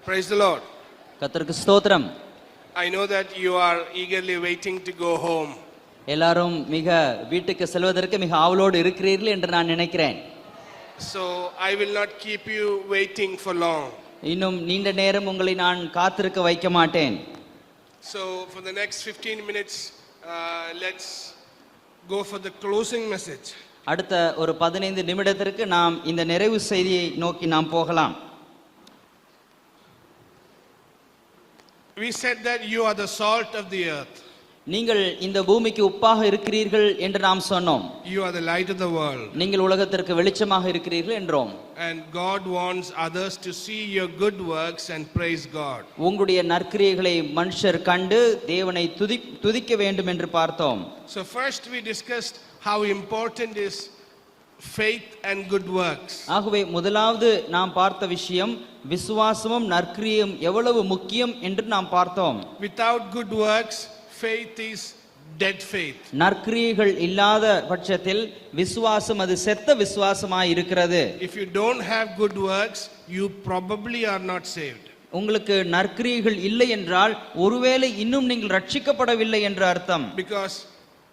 Praise the Lord. கர்த்தருக்கு ஸ்தோத்திரம். I know that you are eagerly waiting to go home. எல்லாரும் மிக வீட்டுக்கு செல்வதற்கு மிக ஆவலோடு இருக்கிறீர்கள் என்று நான் நினைக்கிறேன். So I will not keep you waiting for long. இன்னும் நீண்ட நேரம் உங்களை நான் காத்திருக்க வைக்க மாட்டேன். So for the next 15 minutes let's go for the closing message. அடுத்த ஒரு 15 நிமிடத்திற்கு நாம் இந்த நிறைவு செய்தியை நோக்கி நாம் போகலாம். We said that you are the salt of the earth. நீங்கள் இந்த பூமிக்கு உப்பாக இருக்கிறீர்கள் என்று நாம் சொன்னோம். You are the light of the world. நீங்கள் உலகத்திற்கு வெளிச்சமாக இருக்கிறீர்கள் என்றோம். And God wants others to see your good works and praise God. உங்களுடைய நற்கிரியைகளை மனுஷர் கண்டு தேவனை துதிக்க வேண்டும் என்று பார்த்தோம். So first we discussed how important is faith and good works. ஆகவே முதலாவது நாம் பார்த்த விஷயம் விசுவாசமும் நற்கிரியையும் எவ்வளவு முக்கியம் என்று நாம் பார்த்தோம். Without good works, faith is dead faith. நற்கிரியைகள் இல்லாத பட்சத்தில் விசுவாசம் அது செத்த விசுவாசமாய் இருக்கிறது. If you don't have good works, you probably are not saved. உங்களுக்கு நற்கிரியைகள் இல்லை என்றால் ஒருவேளை இன்னும் நீங்கள் ரட்சிக்கப்படவில்லை என்று அர்த்தம். Because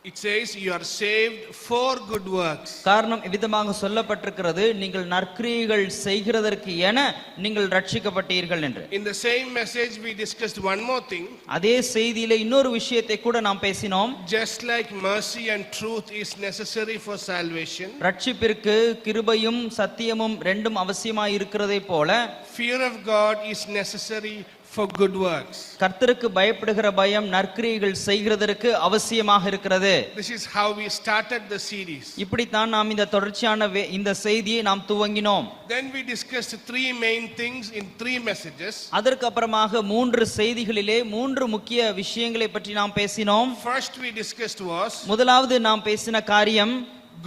it says you are saved for good works. காரணம் விதமாக சொல்லப்பட்டிருக்கிறது நீங்கள் நற்கிரியைகள் செய்கிறதற்கு என நீங்கள் ரட்சிக்கப்பட்டீர்கள் என்று. In the same message we discussed one more thing. அதே செய்தியிலே இன்னொரு விஷயத்தை கூட நாம் பேசினோம். Just like mercy and truth is necessary for salvation, ரட்சிப்பிற்கு கிருபையும் சத்தியமும் ரெண்டும் அவசியமாய் இருக்கிறதை போல fear of God is necessary for good works. கர்த்தருக்கு பயப்படுகிற பயம் நற்கிரியைகள் செய்கிறதற்கு அவசியமாக இருக்கிறது. This is how we started the series. இப்படி தான் நாம் இந்த தொடர்ச்சியான இந்த செய்தியை நாம் துவங்கினோம். Then we discussed three main things in three messages. அதற்கு அப்புறமாக மூன்று செய்திகளிலே மூன்று முக்கிய விஷயங்களை பற்றி நாம் பேசினோம். First we discussed was முதலாவது நாம் பேசின காரியம்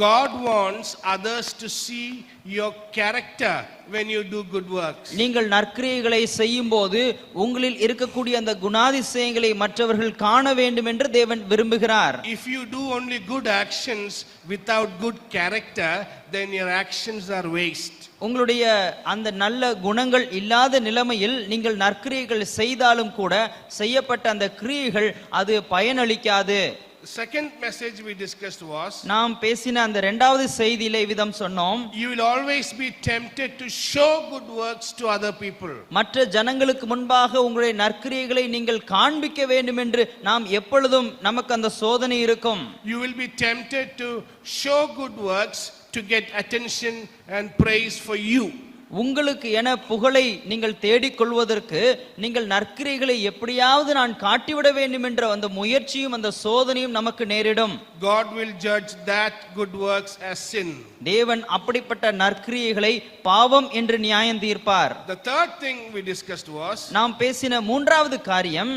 God wants others to see your character when you do good works. நீங்கள் நற்கிரியைகளை செய்யும்போது உங்களில் இருக்கக்கூடிய அந்த குணாதிசயங்களை மற்றவர்கள் காண வேண்டும் என்று தேவன் விரும்புகிறார். If you do only good actions without good character, then your actions are waste. உங்களுடைய அந்த நல்ல குணங்கள் இல்லாத நிலைமையில் நீங்கள் நற்கிரியைகள் செய்தாலும் கூட செய்யப்பட்ட அந்த கிரியைகள் அது பயனளிக்காது. The second message we discussed was நாம் பேசின அந்த இரண்டாவது செய்தியிலே விதம் சொன்னோம். You will always be tempted to show good works to other people. மற்ற ஜனங்களுக்கு முன்பாக உங்களுடைய நற்கிரியைகளை நீங்கள் காண்பிக்க வேண்டும் என்று நாம் எப்பொழுதும் நமக்கு அந்த சோதனை இருக்கும். You will be tempted to show good works to get attention and praise for you. உங்களுக்கு என புகழை நீங்கள் தேடிக்கொள்வதற்கு நீங்கள் நற்கிரியைகளை எப்படியாவது நான் காட்டிவிட வேண்டும் என்ற அந்த முயற்சியும் அந்த சோதனையும் நமக்கு நேரிடும். God will judge that good works as sin. தேவன் அப்படிப்பட்ட நற்கிரியைகளை பாவம் என்று நியாயம் தீர்ப்பார். The third thing we discussed was நாம் பேசின மூன்றாவது காரியம்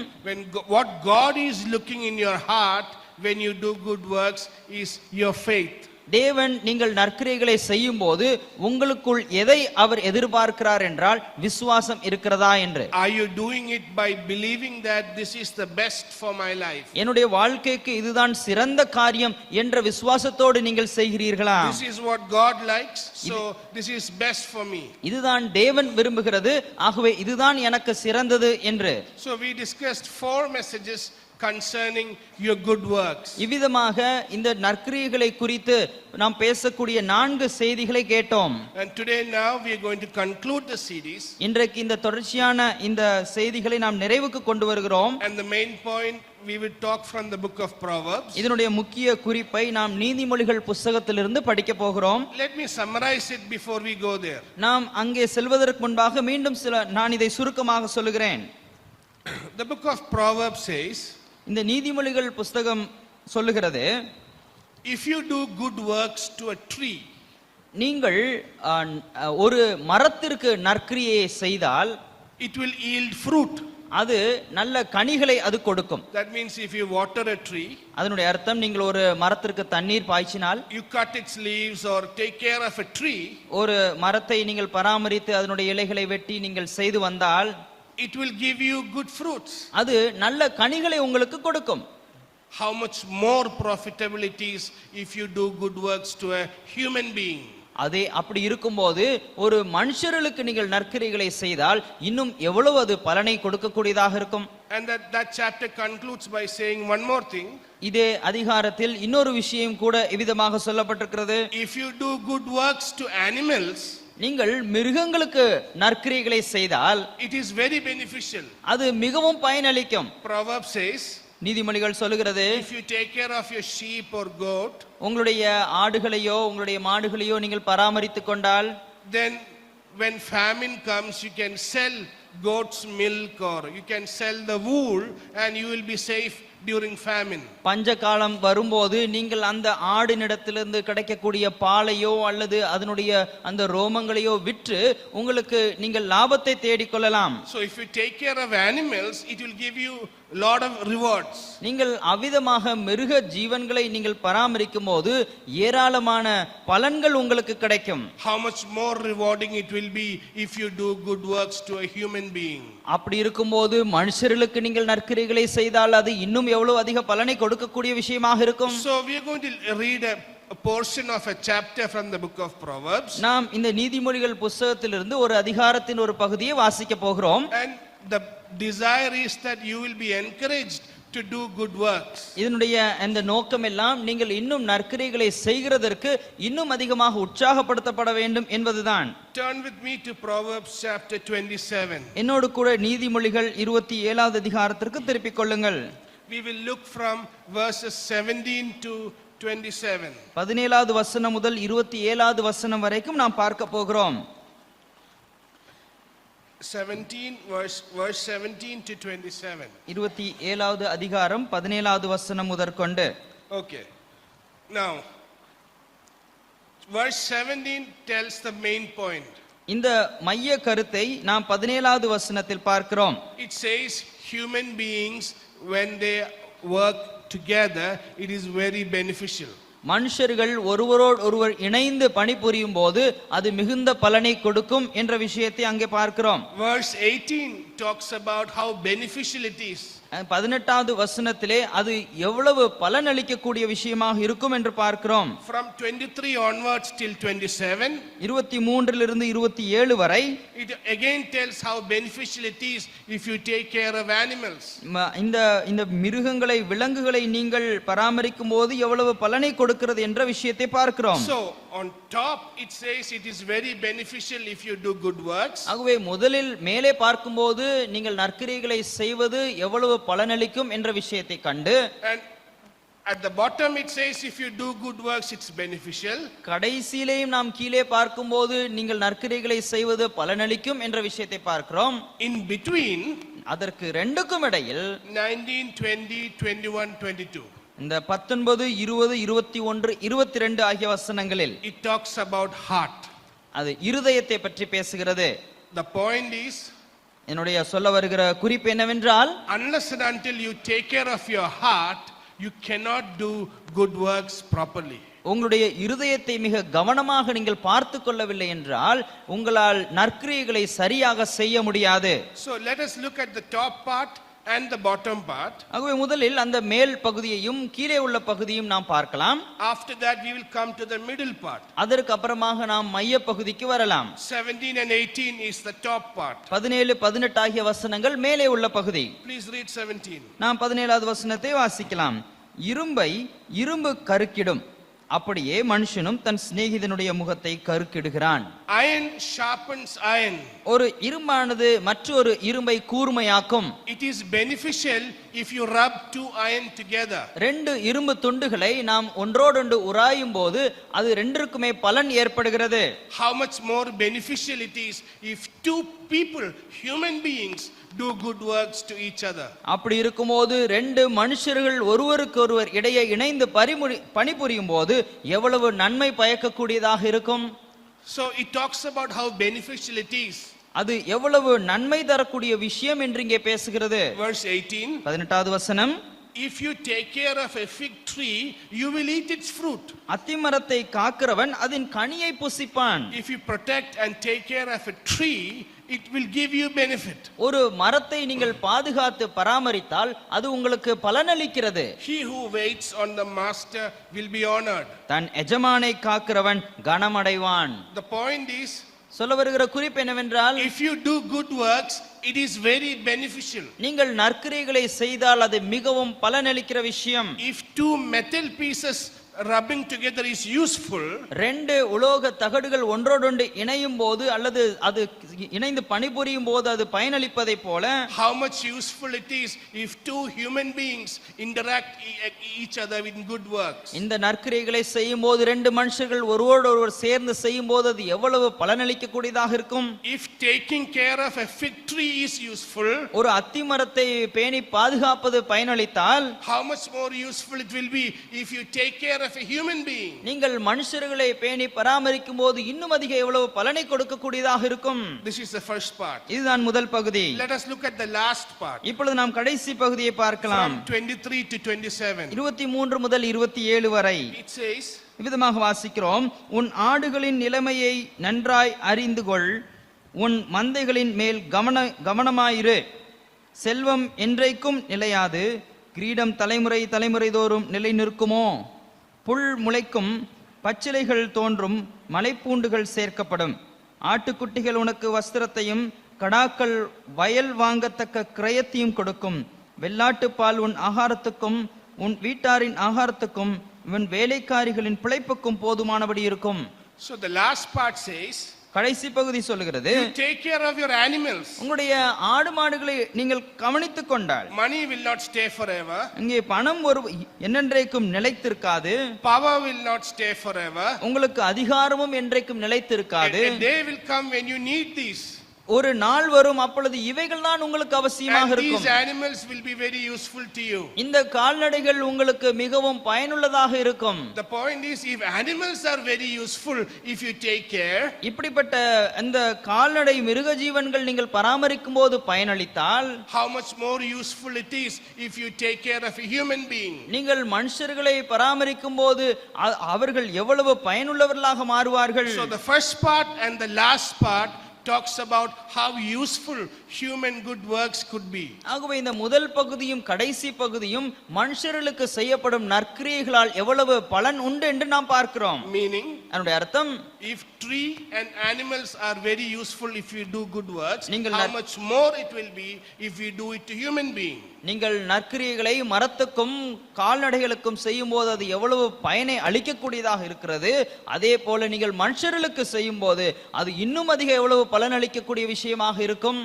what God is looking in your heart when you do good works is your faith. தேவன் நீங்கள் நற்கிரியைகளை செய்யும் போது உங்களுக்குள் எதை அவர் எதிர்பார்க்கிறார் என்றால் விசுவாசம் இருக்கிறதா என்று. Are you doing it by believing that this is the best for my life? என்னுடைய வாழ்க்கைக்கு இதுதான் சிறந்த காரியம் என்ற விசுவாசத்தோடு நீங்கள் செய்கிறீர்களா? This is what God likes, so this is best for me. இதுதான் தேவன் விரும்புகிறது, ஆகவே இதுதான் எனக்கு சிறந்தது என்று. So we discussed 4 messages concerning your good works. இவ்விதமாக இந்த நற்கிரியைகளை குறித்து நாம் பேசக்கூடிய 4 செய்திகளை கேட்டோம். And today now we are going to conclude the series. இன்றைக்கு இந்த தொடர்ச்சியான இந்த செய்திகளை நாம் நிறைவுக்கு கொண்டு வருகிறோம். And the main point we will talk from the book of Proverbs. இதனுடைய முக்கிய குறிப்பை நாம் நீதிமொழிகள் புத்தகத்திலிருந்து படிக்க போகிறோம். Let me summarize it before we go there. நாம் அங்கே செல்வதற்கு முன்பாக மீண்டும் நான் இதை சுருக்கமாக சொல்லுகிறேன். The book of Proverbs says, இந்த நீதிமொழிகள் புத்தகம் சொல்லுகிறது, if you do good works to a tree, நீங்கள் ஒரு மரத்திற்கு நற்கிரியை செய்தால் it will yield fruit. அது நல்ல கனிகளை அது கொடுக்கும். That means if you water a tree, அதனுடைய அர்த்தம் நீங்கள் ஒரு மரத்திற்கு தண்ணீர் பாய்ச்சினால், you cut its leaves or take care of a tree, ஒரு மரத்தை நீங்கள் பராமரித்து அதனுடைய இலைகளை வெட்டி நீங்கள் செய்து வந்தால் it will give you good fruits. அது நல்ல கனிகளை உங்களுக்கு கொடுக்கும். How much more profitable it is if you do good works to a human being. அதே அப்படி இருக்கும்போது ஒரு மனுஷர்களுக்கு நீங்கள் நற்கிரிகளை செய்தால் இன்னும் எவ்வளவு அது பலனை கொடுக்கக்கூடியதாக இருக்கும். And that chapter concludes by saying one more thing. இதே அதிகாரத்தில் இன்னொரு விஷயம் கூட இவ்விதமாக சொல்லப்பட்டிருக்கிறது. If you do good works to animals, நீங்கள் மிருகங்களுக்கு நற்கிரிகளை செய்தால் it is very beneficial. அது மிகவும் பயனளிக்கும். Proverbs says, நீதிமொழிகள் சொல்லுகிறது, if you take care of your sheep or goat, உங்களுடைய ஆடுகளையோ உங்களுடைய மாடுகளையோ நீங்கள் பராமரித்துக் கொண்டால், then when famine comes you can sell goat's milk or you can sell the wool and you will be safe during famine. பஞ்ச காலம் வரும்போது நீங்கள் அந்த ஆடினிடத்திலிருந்து கிடைக்கக்கூடிய பாலையோ அல்லது அதனுடைய அந்த ரோமங்களையோ விற்று உங்களுக்கு நீங்கள் லாபத்தை தேடிக்கொள்ளலாம். So if you take care of animals, it will give you a lot of rewards. நீங்கள் அவ்விதமாக மிருக ஜீவன்களை நீங்கள் பராமரிக்கும் போது ஏராளமான பலன்கள் உங்களுக்கு கிடைக்கும். How much more rewarding it will be if you do good works to a human being. அப்படி இருக்கும்போது மனுஷர்களுக்கு நீங்கள் நற்கிரிகளை செய்தால் அது இன்னும் எவ்வளவு அதிக பலனை கொடுக்கக்கூடிய விஷயமாக இருக்கும். So we are going to read a portion of a chapter from the book of Proverbs. நாம் இந்த நீதிமொழிகள் புத்தகத்திலிருந்து ஒரு அதிகாரத்தின் ஒரு பகுதியை வாசிக்க போகிறோம். And the desire is that you will be encouraged to do good works. இதனுடைய அந்த நோக்கம் எல்லாம் நீங்கள் இன்னும் நற்கிரிகளை செய்கிறதற்கு இன்னும் அதிகமாக உற்சாகப்படுத்தப்பட வேண்டும் என்பதுதான். Turn with me to Proverbs chapter 27. என்னோடு கூட நீதிமொழிகள் 27வது அதிகாரத்திற்கு திருப்பிக் கொள்ளுங்கள். We will look from verses 17 to 27. 17வது வசனம் முதல் 27வது வசனம் வரைக்கும் நாம் பார்க்க போகிறோம். 17 verse 17 to 27. 27வது அதிகாரம் 17வது வசனம் முதற்கொண்டு. Okay. Now verse 17 tells the main point. இந்த மைய கருத்தை நாம் 17வது வசனத்தில் பார்க்கிறோம். It says human beings when they work together it is very beneficial. மனுஷர்கள் ஒருவரோடு ஒருவர் இணைந்து பணிபுரியும் போது அது மிகுந்த பலனை கொடுக்கும் என்ற விஷயத்தை அங்கே பார்க்கிறோம். Verse 18 talks about how beneficial it is. 18வது வசனத்திலே அது எவ்வளவு பலன் அளிக்கக்கூடிய விஷயமாக இருக்கும் என்று பார்க்கிறோம். From 23 onwards till 27, 23லிருந்து 27 வரை it again tells how beneficial it is if you take care of animals. இந்த மிருகங்களை விலங்குகளை நீங்கள் பராமரிக்கும் போது எவ்வளவு பலனை கொடுக்கிறது என்ற விஷயத்தை பார்க்கிறோம். So on top it says it is very beneficial if you do good works. ஆகவே முதலில் மேலே பார்க்கும்போது நீங்கள் நற்கிரிகளை செய்வது எவ்வளவு பலனளிக்கும் என்ற விஷயத்தை கண்டு, And at the bottom it says if you do good works it's beneficial. கடைசியிலேயும் நாம் கீழே பார்க்கும்போது நீங்கள் நற்கிரிகளை செய்வது பலனளிக்கும் என்ற விஷயத்தை பார்க்கிறோம். In between அதற்கு ரெண்டுக்கும் இடையில் 19, 20, 21, 22 இந்த 19, 20, 21, 22 ஆகிய வசனங்களில் it talks about heart. அது இருதயத்தை பற்றி பேசுகிறது. The point is, என்னுடைய சொல்ல வருகிற குறிப்பு என்னவென்றால், unless and until you take care of your heart you cannot do good works properly. உங்களுடைய இருதயத்தை மிக கவனமாக நீங்கள் பார்த்து கொள்ளவில்லை என்றால் உங்களால் நற்கிரியைகளை சரியாக செய்ய முடியாது. So let us look at the top part and the bottom part. ஆகவே முதலில் அந்த மேல் பகுதியையும் கீழே உள்ள பகுதியையும் நாம் பார்க்கலாம். After that we will come to the middle part. அதற்கு அப்புறமாக நாம் மைய பகுதிக்கு வரலாம். 17 and 18 is the top part. 17, 18 ஆகிய வசனங்கள் மேலே உள்ள பகுதி. Please read 17. நாம் 17வது வசனத்தை வாசிக்கலாம். இரும்பை இரும்பு கருக்கிடும், அப்படியே மனுஷனும் தன் சிநேகிதனுடைய முகத்தை கருக்கிடுகிறான். Iron sharpens iron. ஒரு இரும்பானது மற்றொரு இரும்பை கூர்மையாக்கும். It is beneficial if you rub two iron together. ரெண்டு இரும்பு துண்டுகளை நாம் ஒன்றோடொன்று உராயும் போது அது ரெண்டிற்குமே பலன் ஏற்படுகிறது. How much more beneficial it is if two people, human beings, do good works to each other. அப்படி இருக்கும்போது ரெண்டு மனுஷர்கள் ஒருவருக்கு ஒருவர் இடையே இணைந்து பணிபுரியும் போது எவ்வளவு நன்மை பயக்கக்கூடியதாக இருக்கும். So it talks about how beneficial it is. அது எவ்வளவு நன்மை தரக்கூடிய விஷயம் என்று இங்கே பேசுகிறது. Verse 18. 18வது வசனம், If you take care of a fig tree, you will eat its fruit. அத்திமரத்தை காக்கிறவன் அதன் கனியை புசிப்பான். If you protect and take care of a tree, it will give you benefit. ஒரு மரத்தை நீங்கள் பாதுகாத்து பராமரித்தால் அது உங்களுக்கு பலனளிக்கிறது. He who waits on the master will be honored. Than எஜமானை காக்கிறவன் கனமடைவான். The point is, சொல்ல வருகிற குறிப்பு என்னவென்றால், if you do good works, it is very beneficial. நீங்கள் நற்கிரியைகளை செய்தால் அது மிகவும் பலனளிக்கிற விஷயம். If two metal pieces rubbing together is useful, ரெண்டு உலோக தகடுகள் ஒன்றோடொன்று இணையும் போது அல்லது அது இணைந்து பணிபுரியும் போது அது பயனளிப்பதை போல, how much useful it is if two human beings interact each other in good works. இந்த நற்கிரியைகளை செய்யும் போது ரெண்டு மனுஷர்கள் ஒருவரோடொருவர் சேர்ந்து செய்யும் போது அது எவ்வளவு பலனளிக்க கூடியதாக இருக்கும். If taking care of a fig tree is useful, ஒரு அத்தி மரத்தை பேணி பாதுகாப்பது பயனளித்தால், how much more useful it will be if you take care of a human being. நீங்கள் மனுஷர்களை பேணி பராமரிக்கும் போது இன்னும் அதிக எவ்வளவு பலனை கொடுக்க கூடியதாக இருக்கும். This is the first part. இதுதான் முதல் பகுதி. Let us look at the last part. இப்பொழுது நாம் கடைசி பகுதியை பார்க்கலாம். From 23 to 27. 23 முதல் 27 வரை It says, விதமாக வாசிக்கிறோம். உன் ஆடுகளின் நிலைமையை நன்றாய் அறிந்து கொள், உன் மந்தைகளின் மேல் கவனமாயிரு. செல்வம் என்றைக்கும் நிலையாது, கிரீடம் தலைமுறை தலைமுறை தோறும் நிலை நிற்குமோ? புல் முளைக்கும், பச்சிலைகள் தோன்றும், மலைப்பூண்டுகள் சேர்க்கப்படும். ஆட்டுக்குட்டிகள் உனக்கு வஸ்திரத்தையும் கடாக்கள் வயல் வாங்கத்தக்க கிரயத்தையும் கொடுக்கும். வெள்ளாட்டு பால் உன் ஆகாரத்துக்கும் உன் வீட்டாரின் ஆகாரத்துக்கும் உன் வேலைக்காரிகளின் பிழைப்புக்கும் போதுமானபடி இருக்கும். so the last part says, கடைசி பகுதி சொல்லுகிறது, you take care of your animals. உங்களுடைய ஆடு மாடுகளை நீங்கள் கவனித்துக் கொண்டால் Money will not stay forever. இங்கே பணம் ஒரு என்னென்றைக்கும் நிலைத்திருக்காது. Power will not stay forever. உங்களுக்கு அதிகாரமும் என்றைக்கும் நிலைத்திருக்காது. A day will come when you need these. ஒரு நாள் வரும், அப்பொழுது இவைகள் தான் உங்களுக்கு அவசியமாக And these இருக்கும். animals will be very useful to you. இந்த கால்நடைகள் உங்களுக்கு மிகவும் பயனுள்ளதாக இருக்கும். The point is, if animals are very useful if you take care, இப்படிப்பட்ட இந்த கால்நடை மிருக ஜீவன்கள் நீங்கள் பராமரிக்கும் போது பயனளித்தால், how much more useful it is if you take care of a human being. நீங்கள் மனுஷர்களை பராமரிக்கும் போது அவர்கள் எவ்வளவு பயனுள்ளவர்களாக மாறுவார்கள். So the first part and the last part talks about how useful human good works could be. ஆகவே இந்த முதல் பகுதியும் கடைசி பகுதியும் மனுஷர்களுக்கு செய்யப்படும் நற்கிரியைகளால் எவ்வளவு பலன் உண்டு என்று நாம் பார்க்கிறோம். Meaning, அதனுடைய அர்த்தம், if tree and animals are very useful if you do good works, நீங்கள் how much more it will be if you do it to human being. நீங்கள் நற்கிரியைகளை மரத்துக்கும் கால்நடைகளுக்கும் செய்யும் போது அது எவ்வளவு பயனை அளிக்கக்கூடியதாக இருக்கிறது, அதே போல நீங்கள் மனுஷர்களுக்கு செய்யும் போது அது இன்னும் அதிக எவ்வளவு பலன் அளிக்கக்கூடிய விஷயமாக இருக்கும்.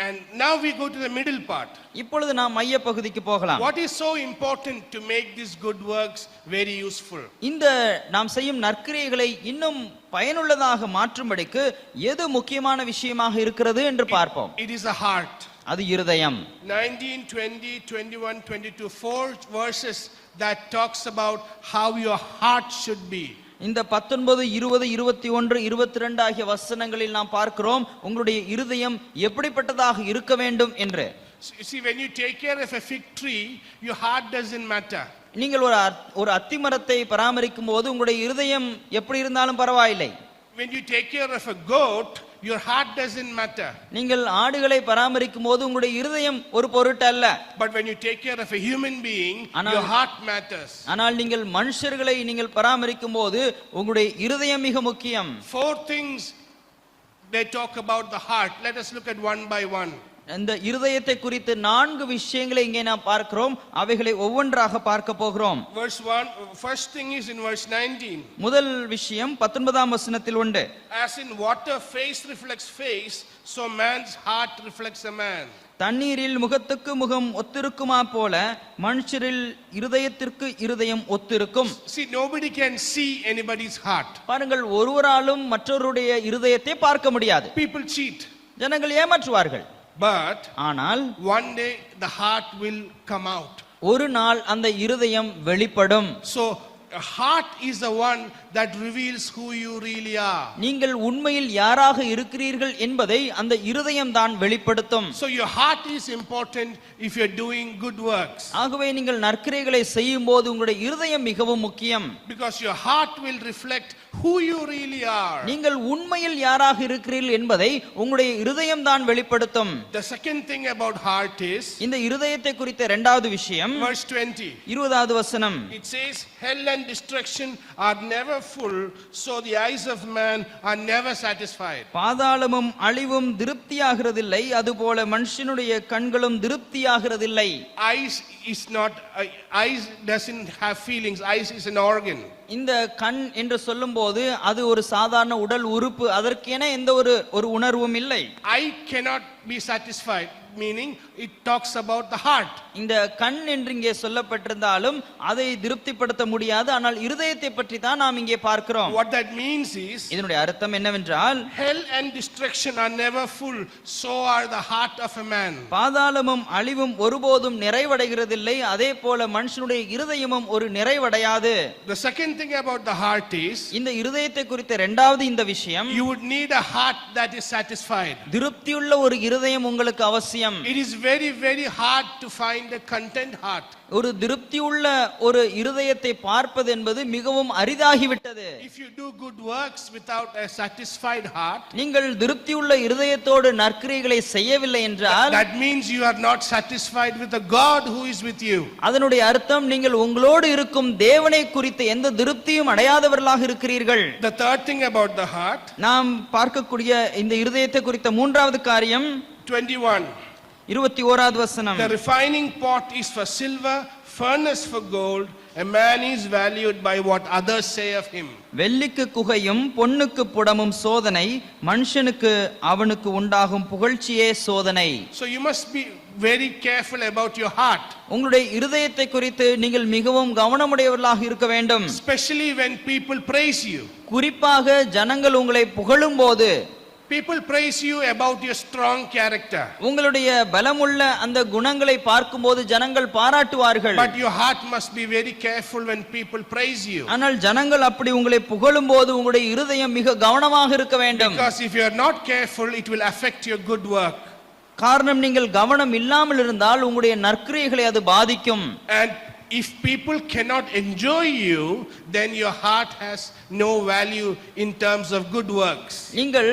And now we go to the middle part. இப்பொழுது நாம் மைய பகுதிக்கு போகலாம். What is so important to make these good works very useful? இந்த நாம் செய்யும் நற்கிரியைகளை இன்னும் பயனுள்ளதாக மாற்றும்படிக்கு எது முக்கியமான விஷயமாக இருக்கிறது என்று பார்ப்போம். It is a heart. அது இருதயம். 19, 20, 21, 22, 4 verses that talks about how your heart should be. இந்த 19, 20, 21, 22 ஆகிய வசனங்களில் நாம் பார்க்கிறோம் உங்களுடைய இருதயம் எப்படிப்பட்டதாக இருக்க வேண்டும் என்று. See, when you take care of a fig tree, your heart doesn't matter. நீங்கள் ஒரு அத்தி மரத்தை பராமரிக்கும் போது உங்களுடைய இருதயம் எப்படி இருந்தாலும் பரவாயில்லை. When you take care of a goat, your heart doesn't matter. நீங்கள் ஆடுகளை பராமரிக்கும் போது உங்களுடைய இருதயம் ஒரு பொருட்டு அல்ல. But when you take care of a human being, your heart matters. ஆனால் நீங்கள் மனுஷர்களை நீங்கள் பராமரிக்கும் போது உங்களுடைய இருதயம் மிக முக்கியம். 4 things they talk about the heart. Let us look at one by one. இந்த இருதயத்தை குறித்து 4 விஷயங்களை இங்கே நாம் பார்க்கிறோம். அவைகளை ஒவ்வொன்றாக பார்க்க போகிறோம். Verse 1, first thing is in verse 19. முதல் விஷயம் 19ஆம் வசனத்தில் உண்டு. As in water face reflects face, so man's heart reflects a man. தண்ணீரில் முகத்துக்கு முகம் ஒத்திருக்குமா போல மனுஷரில் இருதயத்திற்கு இருதயம் ஒத்திருக்கும். See, nobody can see anybody's heart. பாருங்கள், ஒருவராலும் மற்றவருடைய இருதயத்தை பார்க்க முடியாது. People cheat. ஜனங்கள் ஏமாற்றுவார்கள். But ஆனால் one day the heart will come out. ஒரு நாள் அந்த இருதயம் வெளிப்படும். So A heart is the one that reveals who you really are. நீங்கள் உண்மையில் யாராக இருக்கிறீர்கள் என்பதை அந்த இருதயம் தான் வெளிப்படுத்தும். So your heart is important if you're doing good works. ஆகவே நீங்கள் நற்கிரியைகளை செய்யும்போது உங்களுடைய இருதயம் மிகவும் முக்கியம். Because your heart will reflect who you really are. நீங்கள் உண்மையில் யாராக இருக்கிறீர்கள் என்பதை உங்களுடைய இருதயம் தான் வெளிப்படுத்தும். The second thing about heart is இந்த இருதயத்தை குறித்த இரண்டாவது விஷயம் verse 20. 20வது வசனம். It says, hell and destruction are never full, so the eyes of man are never satisfied. பாதாளமும் அழிவும் திருப்தியாகிறதில்லை, அதுபோல மனுஷனுடைய கண்களும் திருப்தியாகிறதில்லை. Eyes doesn't have feelings. Eyes is an organ. இந்த கண் என்று சொல்லும்போது அது ஒரு சாதாரண உடல் உறுப்பு, அதற்கென எந்த ஒரு உணர்வும் இல்லை. Eye cannot be satisfied, meaning it talks about the heart. இந்த கண் என்று இங்கே சொல்லப்பட்டிருந்தாலும் அதை திருப்திப்படுத்த முடியாது, ஆனால் இருதயத்தை பற்றி தான் நாம் இங்கே பார்க்கிறோம். What that means is, இதனுடைய அர்த்தம் என்னவென்றால், hell and destruction are never full, so are the heart of a man. பாதாளமும் அழிவும் ஒருபோதும் நிறைவடைகிறதில்லை, அதே போல மனுஷனுடைய இருதயமும் ஒரு நிறைவடையாது. The second thing about the heart is, இந்த இருதயத்தை குறித்த இரண்டாவது இந்த விஷயம், you would need a heart that is satisfied. திருப்தியுள்ள ஒரு இருதயம் உங்களுக்கு அவசியம். It is very, very hard to find a content heart. ஒரு திருப்தியுள்ள ஒரு இருதயத்தை பார்ப்பது என்பது மிகவும் அரிதாகிவிட்டது. If you do good works without a satisfied heart, நீங்கள் திருப்தியுள்ள இருதயத்தோடு நற்கிரியைகளை செய்யவில்லை என்றால், that means you are not satisfied with the God who is with you. அதனுடைய அர்த்தம் நீங்கள் உங்களோடு இருக்கும் தேவனை குறித்த எந்த திருப்தியும் அடையாதவர்களாக இருக்கிறீர்கள். The third thing about the heart, நாம் பார்க்கக்கூடிய இந்த இருதயத்தை குறித்த மூன்றாவது காரியம் 21. 21வது வசனம். The refining pot is for silver, furnace for gold. A man is valued by what others say of him. வெள்ளிக்கு குகையும் பொன்னுக்கு புடமும் சோதனை, மனுஷனுக்கு அவனுக்கு உண்டாகும் புகழ்ச்சியே சோதனை. So you must be very careful about your heart. உங்களுடைய இருதயத்தை குறித்து நீங்கள் மிகவும் கவனமுடையவர்களாக இருக்க வேண்டும். Especially when people praise you. குறிப்பாக ஜனங்கள் உங்களை புகழும்போது, people praise you about your strong character. உங்களுடைய பலமுள்ள அந்த குணங்களை பார்க்கும்போது ஜனங்கள் பாராட்டுவார்கள். But your heart must be very careful when people praise you. ஆனால் ஜனங்கள் அப்படி உங்களை புகழும்போது உங்களுடைய இருதயம் மிக கவனமாக இருக்க வேண்டும். Because if you are not careful, it will affect your good work. காரணம், நீங்கள் கவனம் இல்லாமல் இருந்தால் உங்களுடைய நற்கிரியைகளை அது பாதிக்கும். And if people cannot enjoy you, then your heart has no value in terms of good works. நீங்கள்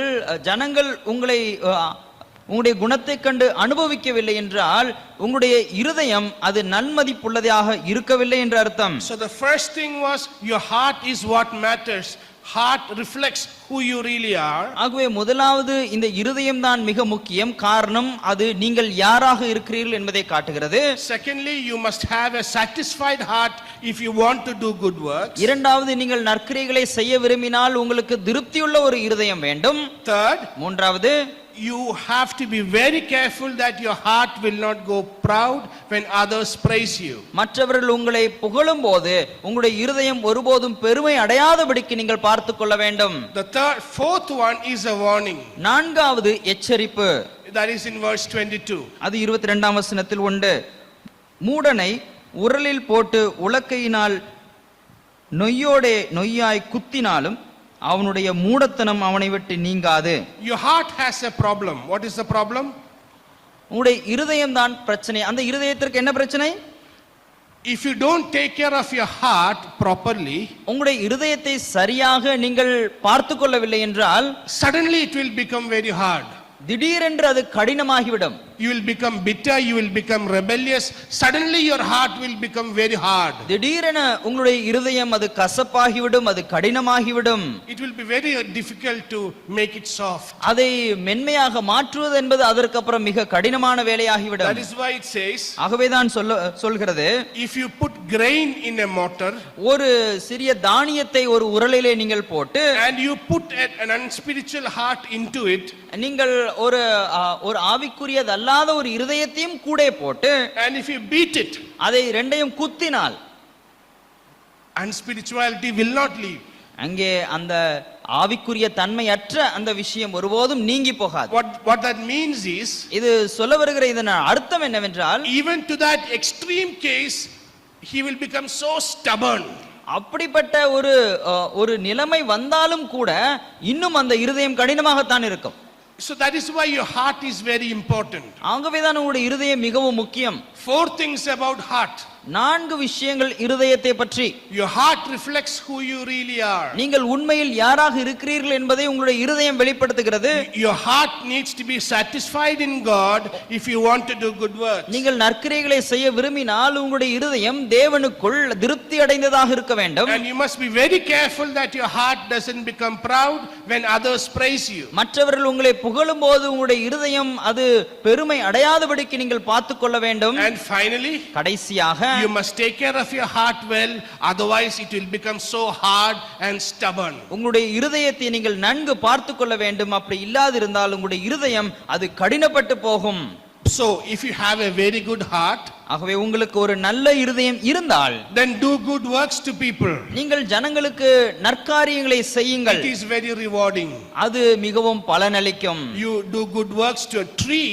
ஜனங்கள் உங்களுடைய குணத்தை கண்டு அனுபவிக்கவில்லை என்றால் உங்களுடைய இருதயம் அது நன்மதிப்புள்ளதாக இருக்கவில்லை என்ற அர்த்தம். So the first thing was, your heart is what matters. Heart reflects who you really are. ஆகவே முதலாவது இந்த இருதயம் தான் மிக முக்கியம். காரணம், அது நீங்கள் யாராக இருக்கிறீர்கள் என்பதை காட்டுகிறது. Secondly, you must have a satisfied heart if you want to do good works. இரண்டாவது, நீங்கள் நற்கிரியைகளை செய்ய விரும்பினால் உங்களுக்கு திருப்தியுள்ள ஒரு இருதயம் வேண்டும். Third, மூன்றாவது, you have to be very careful that your heart will not go proud when others praise you. மற்றவர்கள் உங்களை புகழும்போது உங்களுடைய இருதயம் ஒருபோதும் பெருமை அடையாதபடிக்கு நீங்கள் பார்த்துக் கொள்ள வேண்டும். The fourth one is a warning. நான்காவது எச்சரிப்பு. That is in verse 22. அது 22ஆம் வசனத்தில் உண்டு. மூடனை உரலில் போட்டு உலக்கையினால் நொய்யாய் குத்தினாலும் அவனுடைய மூடத்தனம் அவனை விட்டு நீங்காது. Your heart has a problem. What is the problem? உங்களுடைய இருதயம் தான் பிரச்சனை. அந்த இருதயத்திற்கு என்ன பிரச்சனை? If you don't take care of your heart properly, உங்களுடைய இருதயத்தை சரியாக நீங்கள் பார்த்துக் கொள்ளவில்லை என்றால், suddenly it will become very hard. திடீரென்று அது கடினமாகிவிடும். You will become bitter, you will become rebellious. Suddenly your heart will become very hard. திடீரென உங்களுடைய இருதயம் அது கசப்பாகிவிடும், அது கடினமாகிவிடும். It will be very difficult to make it soft. அதை மென்மையாக மாற்றுவது என்பது அதற்கு அப்புறம் மிக கடினமான வேலையாகிவிடும். That is why it says, ஆகவேதான் சொல்கிறது, if you put grain in a mortar, ஒரு சிறிய தானியத்தை ஒரு உரலிலே நீங்கள் போட்டு, and you put an unspiritual heart into it, நீங்கள் ஒரு ஆவிக்குரியது அல்லாத ஒரு இருதயத்தையும் கூட போட்டு, and if you beat it, அதை ரெண்டையும் குத்தினால், unspirituality will not leave. அங்கே அந்த ஆவிக்குரிய தன்மையற்ற அந்த விஷயம் ஒருபோதும் நீங்கி போகாது. What that means is, இது சொல்ல வருகிற இதன் அர்த்தம் என்னவென்றால், even to that extreme case, he will become so stubborn. அப்படிப்பட்ட ஒரு நிலைமை வந்தாலும் கூட இன்னும் அந்த இருதயம் கடினமாகத்தான் இருக்கும். So that is why your heart is very important. ஆகவேதான் உங்களுடைய இருதயம் மிகவும் முக்கியம். 4 things about heart. 4 விஷயங்கள் இருதயத்தை பற்றி. Your heart reflects who you really are. நீங்கள் உண்மையில் யாராக இருக்கிறீர்கள் என்பதை உங்களுடைய இருதயம் வெளிப்படுத்துகிறது. Your heart needs to be satisfied in God if you want to do good works. நீங்கள் நற்கிரியைகளை செய்ய விரும்பினால் உங்களுடைய இருதயம் தேவனுக்குள் திருப்தி அடைந்ததாக இருக்க வேண்டும். And you must be very careful that your heart doesn't become proud when others praise you. மற்றவர்கள் உங்களை புகழும்போது உங்களுடைய இருதயம் அது பெருமை அடையாதபடிக்கு நீங்கள் பார்த்துக் கொள்ள வேண்டும். And finally, கடைசியாக you must take care of your heart well, otherwise it will become so hard and stubborn. உங்களுடைய இருதயத்தை நீங்கள் நன்கு பார்த்துக் கொள்ள வேண்டும். அப்படி இல்லாதிருந்தால் உங்களுடைய இருதயம் அது கடினப்பட்டு போகும். So if you have a very good heart, ஆகவே உங்களுக்கு ஒரு நல்ல இருதயம் இருந்தால் then do good works to people. நீங்கள் ஜனங்களுக்கு நற்காரியங்களை செய்யுங்கள். It is very rewarding. அது மிகவும் பலனளிக்கும். You do good works to a tree,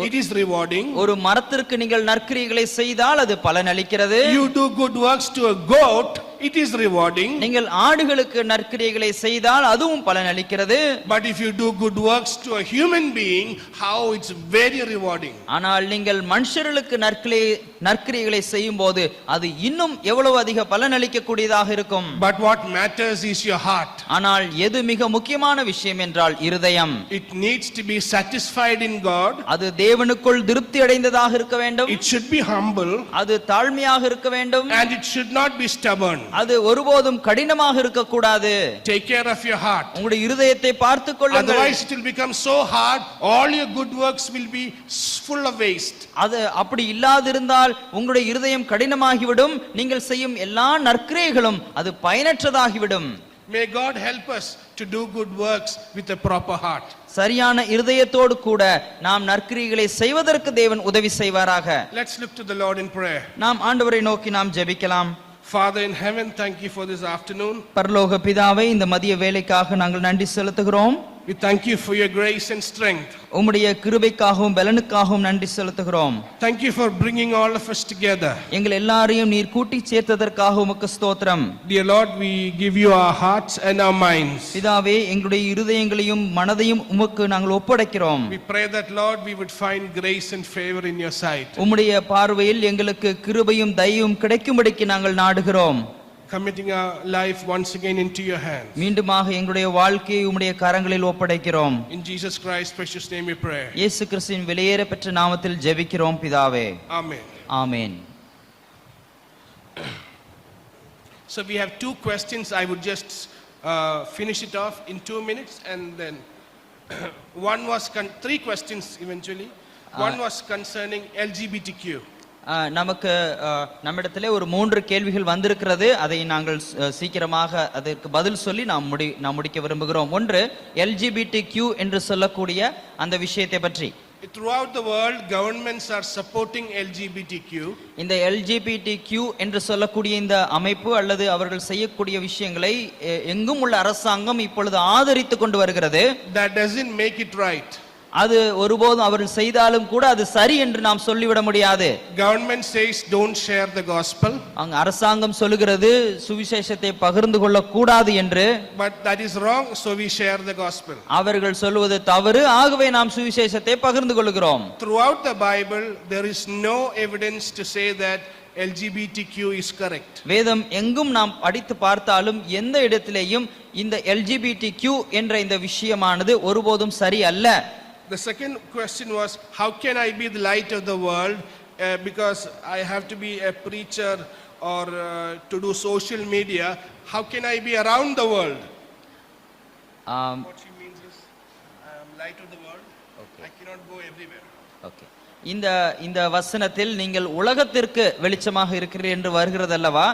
it is rewarding. ஒரு மரத்திற்கு நீங்கள் நற்கிரியைகளை செய்தால் அது பலனளிக்கிறது. You do good works to a goat, it is rewarding. நீங்கள் ஆடுகளுக்கு நற்கிரியைகளை செய்தால் அதுவும் பலனளிக்கிறது. But if you do good works to a human being, how it's very rewarding. ஆனால் நீங்கள் மனுஷர்களுக்கு நற்கிரியைகளை செய்யும்போது அது இன்னும் எவ்வளவு அதிக பலனளிக்க கூடியதாக இருக்கும். But what matters is your heart. ஆனால் எது மிக முக்கியமான விஷயம் என்றால் இருதயம். It needs to be satisfied in God. அது தேவனுக்குள் திருப்தி அடைந்ததாக இருக்க வேண்டும். It should be humble. அது தாழ்மையாக இருக்க வேண்டும். And it should not be stubborn. அது ஒருபோதும் கடினமாக இருக்க கூடாது. Take care of your heart. உங்களுடைய இருதயத்தை பார்த்துக் கொள்ளுங்கள். Otherwise it will become so hard, all your good works will be full of waste. அது அப்படி இல்லாதிருந்தால் உங்களுடைய இருதயம் கடினமாகிவிடும். நீங்கள் செய்யும் எல்லா நற்கிரியைகளும் அது பயனற்றதாகிவிடும். May God help us to do good works with a proper heart. சரியான இருதயத்தோடு கூட நாம் நற்கிரியைகளை செய்வதற்கு தேவன் உதவி செய்வாராக. Let's look to the Lord in prayer. நாம் ஆண்டவரை நோக்கி நாம் ஜெபிக்கலாம். Father in heaven, thank you for this afternoon. பரலோக பிதாவே, இந்த மதிய வேளைக்காக நாங்கள் நன்றி செலுத்துகிறோம். We thank you for your grace and strength. உம்முடைய கிருபைக்காகவும் பலனுக்காகவும் நன்றி செலுத்துகிறோம். Thank you for bringing all of us together. எங்கள் எல்லாரையும் நீர் கூட்டி சேர்த்ததற்காக உமக்கு ஸ்தோத்திரம். Dear Lord, we give you our hearts and our minds. பிதாவே, எங்களுடைய இருதயங்களையும் மனதையும் உமக்கு நாங்கள் ஒப்படைக்கிறோம். We pray that Lord, we would find grace and favor in your sight. உம்முடைய பார்வையில் எங்களுக்கு கிருபையும் தயவும் கிடைக்கும்படிக்கு நாங்கள் நாடுகிறோம். Committing our life once again into your hands. மீண்டுமாக எங்களுடைய வாழ்க்கையை உம்முடைய கரங்களில் ஒப்படைக்கிறோம். In Jesus Christ's precious name we pray. இயேசு கிறிஸ்துவின் விலையேற பெற்ற நாமத்தில் ஜெபிக்கிறோம் பிதாவே. Amen. Amen. So we have 2 questions. I would just finish it off in 2 minutes, and then one was 3 questions eventually. One was concerning LGBTQ. நமக்கு நம்மிடத்திலே ஒரு 3 கேள்விகள் வந்திருக்கிறது. அதை நாங்கள் சீக்கிரமாக அதற்கு பதில் சொல்லி நாம் முடிக்க விரும்புகிறோம். ஒன்று LGBTQ என்று சொல்லக்கூடிய அந்த விஷயத்தை பற்றி. Throughout the world, governments are supporting LGBTQ. இந்த LGBTQ என்று சொல்லக்கூடிய இந்த அமைப்பு அல்லது அவர்கள் செய்யக்கூடிய விஷயங்களை எங்கும் உள்ள அரசாங்கம் இப்பொழுது ஆதரித்து கொண்டு வருகிறது. That doesn't make it right. அது ஒருபோதும் அவர்கள் செய்தாலும் கூட அது சரி என்று நாம் சொல்லிவிட முடியாது. Government says don't share the gospel. அங்க அரசாங்கம் சொல்லுகிறது சுவிசேஷத்தை பகிர்ந்து கொள்ள கூடாது என்று. But that is wrong, so we share the gospel. அவர்கள் சொல்வது தவறு, ஆகவே நாம் சுவிசேஷத்தை பகிர்ந்து கொள்கிறோம். Throughout the Bible, there is no evidence to say that LGBTQ is correct. வேதம் எங்கும் நாம் படித்து பார்த்தாலும் எந்த இடத்திலேயும் இந்த LGBTQ என்ற இந்த விஷயமானது ஒருபோதும் சரி அல்ல. The second question was, how can I be the light of the world? Because I have to be a preacher or to do social media. How can I be around the world? What she means is, I am light of the world. Okay. I cannot go everywhere. Okay. இந்த வசனத்தில் நீங்கள் உலகத்திற்கு வெளிச்சமாக இருக்கிறீர்கள் என்று வருகிறது அல்லவா,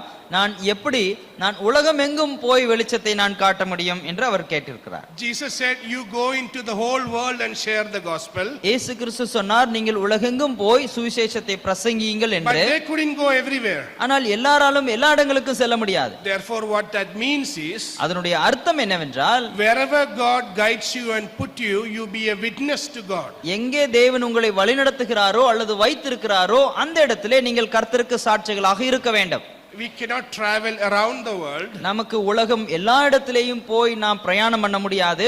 நான் உலகம் எங்கும் போய் வெளிச்சத்தை நான் காட்ட முடியும் என்று அவர் கேட்டிருக்கிறார். Jesus said, you go into the whole world and share the gospel. இயேசு கிறிஸ்து சொன்னார், நீங்கள் உலகெங்கும் போய் சுவிசேஷத்தை பிரசங்கியுங்கள் என்று. But they couldn't go everywhere. ஆனால் எல்லாராலும் எல்லா இடங்களுக்கும் செல்ல முடியாது. Therefore what that means is, அதனுடைய அர்த்தம் என்னவென்றால், wherever God guides you and put you, you be a witness to God. எங்கே தேவன் உங்களை வழிநடத்துகிறாரோ அல்லது வைத்திருக்கிறாரோ அந்த இடத்திலே நீங்கள் கர்த்தருக்கு சாட்சிகளாக இருக்க வேண்டும். we cannot travel around the world. நமக்கு உலகம் எல்லா இடத்திலேயும் போய் நாம் பிரயாணம் பண்ண முடியாது.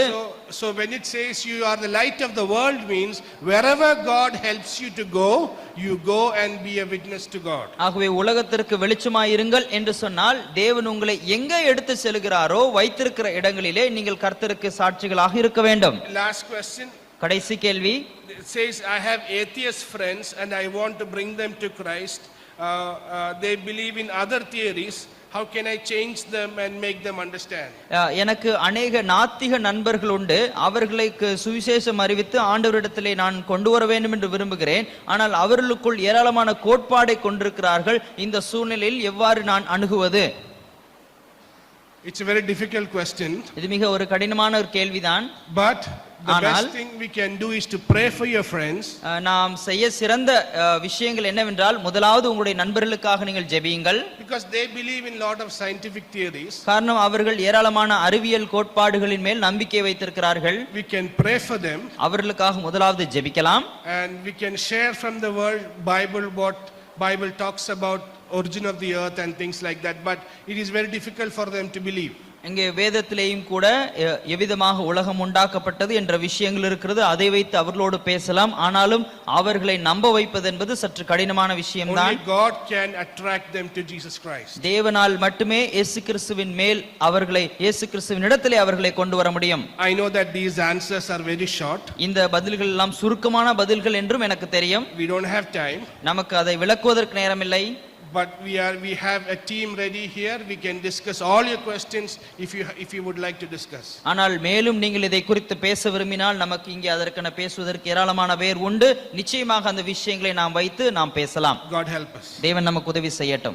So when it says you are the light of the world means wherever God helps you to go, you go and be a witness to God. ஆகவே உலகத்திற்கு வெளிச்சமாய் இருங்கள் என்று சொன்னால் தேவன் உங்களை எங்கே எடுத்து செல்கிறாரோ வைத்திருக்கிற இடங்களிலே நீங்கள் கர்த்தருக்கு சாட்சிகளாக இருக்க வேண்டும். Last question. கடைசி கேள்வி. It says I have atheist friends and I want to bring them to Christ. They believe in other theories. How can I change them and make them understand? எனக்கு அநேக நாத்திக நண்பர்கள் உண்டு. அவர்களுக்கு சுவிசேஷம் அறிவித்து ஆண்டவரிடத்திலே நான் கொண்டு வர வேண்டும் என்று விரும்புகிறேன். ஆனால் அவர்களுக்குள் ஏராளமான கோட்பாடை கொண்டிருக்கிறார்கள். இந்த சூழ்நிலையில் எவ்வாறு நான் அணுகுவது? It's a very difficult question. இது மிக ஒரு கடினமான ஒரு கேள்விதான். But the best thing we can do is to pray for your friends. நாம் செய்ய சிறந்த விஷயங்கள் என்னவென்றால் முதலாவது உங்களுடைய நண்பர்களுக்காக நீங்கள் ஜெபியுங்கள். Because they believe in lot of scientific theories. காரணம் அவர்கள் ஏராளமான அறிவியல் கோட்பாடுகளின் மேல் நம்பிக்கை வைத்திருக்கிறார்கள். We can pray for them. அவர்களுக்காக முதலாவது ஜெபிக்கலாம். And we can share from the word Bible what Bible talks about origin of the earth and things like that, but it is very difficult for them to believe. இங்கே வேதத்திலேயும் கூட எவ்விதமாக உலகம் உண்டாக்கப்பட்டது என்ற விஷயங்கள் இருக்கிறது. அதை வைத்து அவர்களோடு பேசலாம். ஆனாலும் அவர்களை நம்ப வைப்பது என்பது சற்று கடினமான விஷயம்தான். Only God can attract them to Jesus Christ. தேவனால் மட்டுமே இயேசு கிறிஸ்துவின் மேல் அவர்களை இயேசு கிறிஸ்துவின் இடத்திலே அவர்களை கொண்டு வர முடியும். I know that these answers are very short. இந்த பதில்கள் எல்லாம் சுருக்கமான பதில்கள் என்றும் எனக்கு தெரியும். We don't have time. நமக்கு அதை விளக்குவதற்கு நேரமில்லை. But we have a team ready here. We can discuss all your questions if you would like to discuss. ஆனால் மேலும் நீங்கள் இதை குறித்து பேச விரும்பினால் நமக்கு இங்கே அதற்கென பேசுவதற்கு ஏராளமான பேர் உண்டு. நிச்சயமாக அந்த விஷயங்களை நாம் வைத்து நாம் பேசலாம். God help us. தேவன் நமக்கு உதவி செய்யட்டும்.